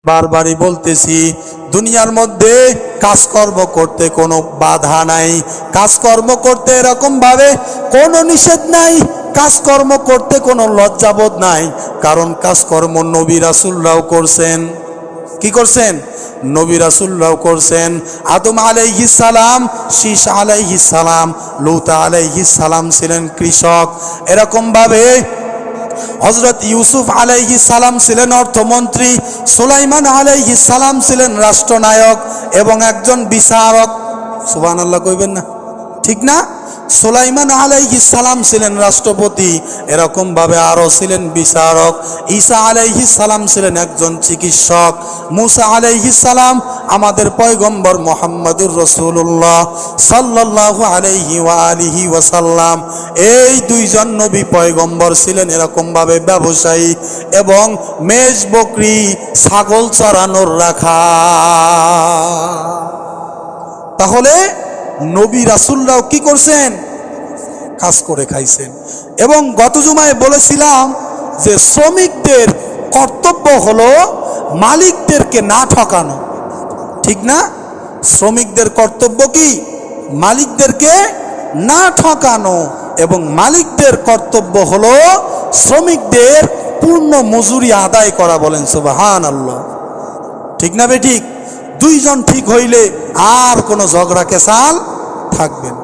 বারবারই বলতেছি, দুনিয়ার মধ্যে কাজকর্ম করতে কোনো বাধা নাই, কাজকর্ম করতে এরকম ভাবে কোনো নিষেধ নাই, কাজকর্ম করতে কোনো লজ্জাবোধ নাই। কারণ কাজকর্ম নবী রাসূলরাও করছেন। কি করছেন? নবী রাসূলরাও করছেন। আদম আলাইহিস সালাম, শীস আলাইহিস সালাম, লূত আলাইহিস সালাম ছিলেন কৃষক। এরকম ভাবে হযরত ইউসুফ আলাইহিস সালাম ছিলেন অর্থমন্ত্রী, সুলাইমান আলাইহিস সালাম ছিলেন রাষ্ট্রনায়ক এবং একজন বিচারক। সুবহানাল্লাহ কইবেন না? ঠিক না? সুলাইমান আলাইহিস সালাম ছিলেন রাষ্ট্রপতি, এরকম ভাবে আরো ছিলেন বিচারক। ঈসা আলাইহিস সালাম ছিলেন একজন চিকিৎসক। মুসা আলাইহিস সালাম আমাদের পয়গম্বর মুহাম্মদুর রাসূলুল্লাহ সাল্লাল্লাহু আলাইহি ওয়া আলিহি ওয়াসাল্লাম, এই দুইজন নবী পয়গম্বর ছিলেন এরকম ভাবে ব্যবসায়ী এবং মেষ বকরি ছাগল চরানোর রাখা। তাহলে নবী রাসূলরাও কি করছেন? কাজ করে খাইছেন। এবং গত জুমায় বলেছিলাম যে শ্রমিকদের কর্তব্য হলো মালিকদেরকে না ঠকানো, ঠিক না? শ্রমিকদের কর্তব্য কি? মালিকদেরকে না ঠকানো। এবং মালিকদের কর্তব্য হলো শ্রমিকদের পূর্ণ মজুরি আদায় করা। বলেন সুবহানাল্লাহ। ঠিক না বে ঠিক? দুইজন ঠিক হইলে আর কোনো ঝগড়া কেসাল থাকবে না।